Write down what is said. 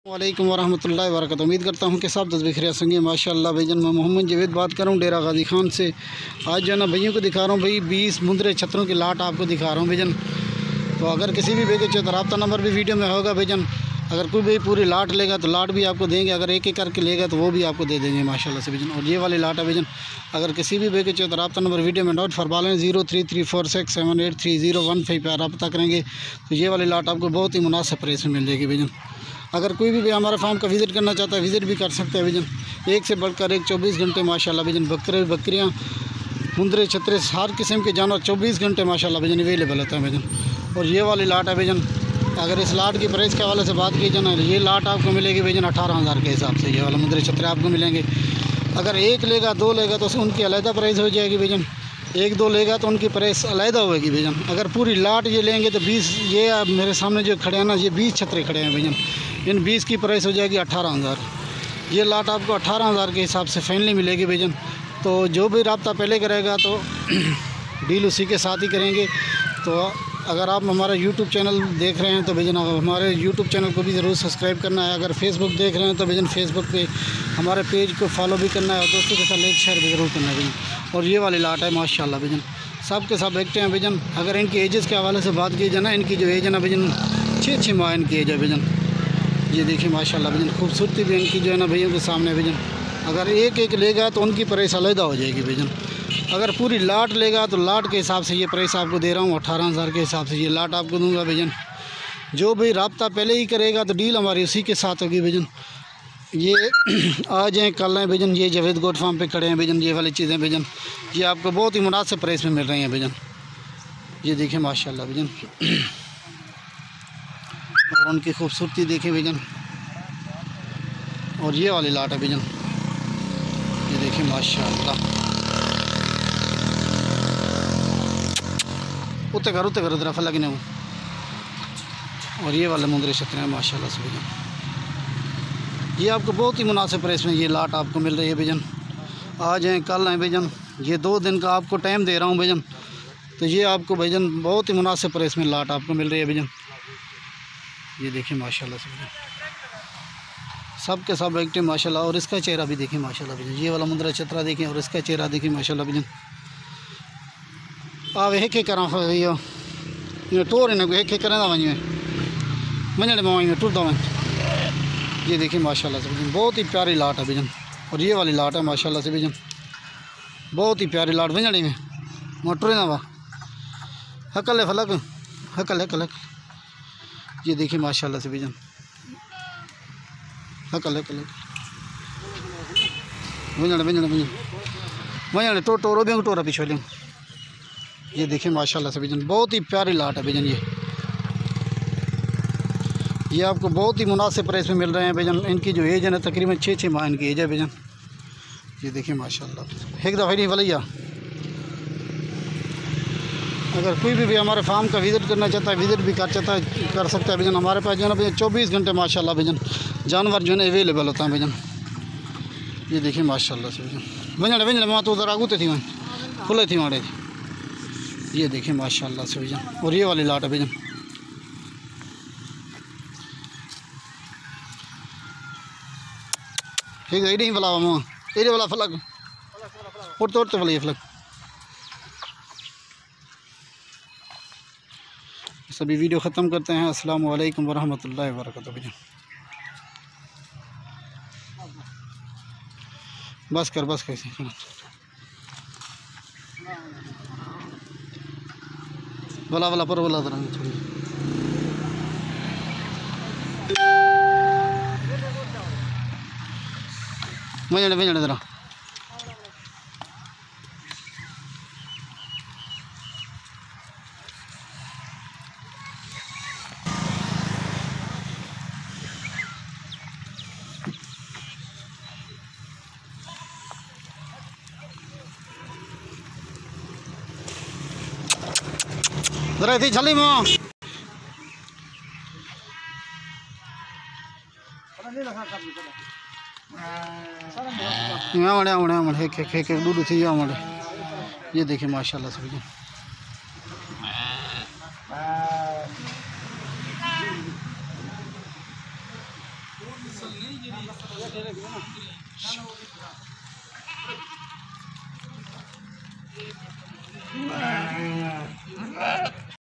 वालेकुम वरहमतुल्लाहि वबरकातुहू। उम्मीद करता हूँ कि सब तस्वीर संगी माशाअल्लाह। भाईजान मैं मोहम्मद जवेद बात कर रहा हूँ डेरा गाजी खान से। आज जो है ना भैयों को दिखा रहा हूँ भाई 20 मुंदरे छतरों की लाट आपको दिखा रहा हूँ भाईजान। तो अगर किसी भी भाई के चाहिए तो रब्ता नंबर भी वीडियो में होगा भाईजान। अगर कोई भी पूरी लाट लेगा तो लाट भी आपको देंगे, अगर एक एक करके लेगा तो वो भी आपको दे देंगे माशाल्लाह से भाईजान। और ये वाली लाट है भाईजान। अगर किसी भी भाई के चाहिए तो रब्ता नंबर वीडियो में नोट फरमा लें 0334678301 पर रब्ता करेंगे तो ये वाली लाट आपको बहुत ही मुनासिब प्राइस में मिल जाएगी भाईजान। अगर कोई भी हमारे फार्म का विज़िट करना चाहता है विज़िट भी कर सकते हैं भाईजान। एक से बढ़कर एक 24 घंटे माशाल्लाह भाईजान बकरियाँ मुंदरे छतरे हर किस्म के जानवर 24 घंटे माशाल्लाह भाईजान अवेलेबल होता है भाईजान। और ये वाली लाट है भाईजान। अगर इस लाट की प्राइस के हवाले से बात की जाए ना, ये लाट आपको मिलेगी भाईजान 18,000 के हिसाब से। ये वाला मुंदरे छतरे आपको मिलेंगे। अगर एक लेगा दो लेगा तो उनकी अलहदा प्राइस हो जाएगी भाईजान। एक दो लेगा तो उनकी प्राइस अलहदा होगी भाईजान। अगर पूरी लाट ये लेंगे तो 20, ये आप मेरे सामने जो खड़े हैं ना, ये 20 छतरे खड़े हैं भाईजान। इन 20 की प्राइस हो जाएगी 18,000। ये लाट आपको 18,000 के हिसाब से फाइनली मिलेगी भाईजान। तो जो भी रब्ता पहले करेगा तो डील उसी के साथ ही करेंगे। तो अगर आप हमारा यूट्यूब चैनल देख रहे हैं तो भाईजान हमारे यूट्यूब चैनल को भी ज़रूर सब्सक्राइब करना है। अगर फेसबुक देख रहे हैं तो भाईजान फेसबुक पे हमारे पेज को फॉलो भी करना है और दोस्तों के साथ लाइक शेयर भी ज़रूर करना है भाईजान। और ये वाली लाट है माशाल्लाह भाईजान, सब के सब एक्टिव हैं भाईजान। अगर इनकी एजेस के हवाले से बात की जाए ना, इनकी जो एज है ना भाईजान 6 माह इनकी एज है भाईजान। ये देखिए माशाल्लाह भाईजान, खूबसूरती भी इनकी जो है ना भैया के सामने भाईजान। अगर एक एक लेगा तो उनकी प्राइस अलहदा हो जाएगी भाईजान। अगर पूरी लाट लेगा तो लाट के हिसाब से ये प्राइस आपको दे रहा हूँ 18,000 के हिसाब से ये लाट आपको दूंगा भाईजान। जो भी रब्ता पहले ही करेगा तो डील हमारी उसी के साथ होगी भाईजान। ये आज हैं कल हैं भाईजान। ये जवेद गोट फार्म पे खड़े हैं भाईजान। ये वाली चीज़ें भाईजान ये आपको बहुत ही मुनासिब प्राइस में मिल रही हैं भाईजान। ये देखिए माशाल्लाह भाईजान। और उनकी खूबसूरती देखें भाईजान। और ये वाली लाट है भाईजान। ये देखिए माशाल्लाह। उतने कर उधर फल लगने वो। और ये वाले मुंदरे छतरे हैं माशाल्लाह से भाईजान। ये आपको बहुत ही मुनासिब प्राइस में ये लाट आपको मिल रही है भाईजान। आज हैं कल हैं भाईजान। ये 2 दिन का आपको टाइम दे रहा हूँ भाईजान। तो ये आपको भाईजान बहुत ही मुनासिब प्राइस में लाट आपको मिल रही है भाईजान। ये देखिए माशाल्लाह से भाईजान, सब के सब एक्टिव माशाल्लाह। और इसका चेहरा भी देखिए माशाल्लाह भाईजान। ये वाला मुंदरा छतरा देखें और इसका चेहरा देखिए माशाल्लाह भाईजान। आप एक एक करा ये टोर इन्हें एक एक करें वहीं वंजड़े में वहीं टुरदा वहीं। ये देखिए माशाल्लाह से भाईजान, बहुत ही प्यारी लाट है भाईजान। और ये वाली लाट है माशाल्लाह से भाईजान, बहुत ही प्यारी लाट वंजड़ी में मोटरें ना वाह हकल है फलक हकल हकल हकल। ये देखिए माशाल्लाह से भाईजान, हकल हकल वंजड़े वंजड़े वंजड़े वंजड़े टोरो भी टोरा पीछे लें। ये देखिए माशाल्लाह से भाईजान, बहुत ही प्यारी लाट है भाईजान। ये आपको बहुत ही मुनासिब प्राइस में मिल रहे हैं भाईजान। इनकी जो एज है ना तकरीबन 6 माह इनकी एज है भाईजान। ये देखिए माशाल्लाह। एक दफ़ा नहीं भलैया अगर कोई भी हमारे फार्म का विज़िट करना चाहता है विज़िट भी कर सकता है भाईजान। हमारे पास जो है ना भाईजान 24 घंटे माशाल्लाह भाईजान जानवर जो है ना अवेलेबल होता है भाईजान। ये देखिए माशाल्लाह से भाईजान वंजड़े वंजड़े वहाँ तो उधर आगू थी वहाँ खुले थी वहाँ। ये देखिए माशाल्लाह से भाईजान। और ये वाली लाट है भाईजान। ठीक है नहीं फला वहाँ ये वाला फलक उड़ते उड़ते वाला ये फलक। सभी वीडियो ख़त्म करते हैं। अस्सलाम वालेकुम वरहमतुल्लाहि वबरकातुहू भाईजान। बस कैसे वाला पर वाला थोड़ी वंजड़े ज़रा ज़रा थी छली माँ एक दूध थी ये देखिए माशाल्लाह से भाईजान।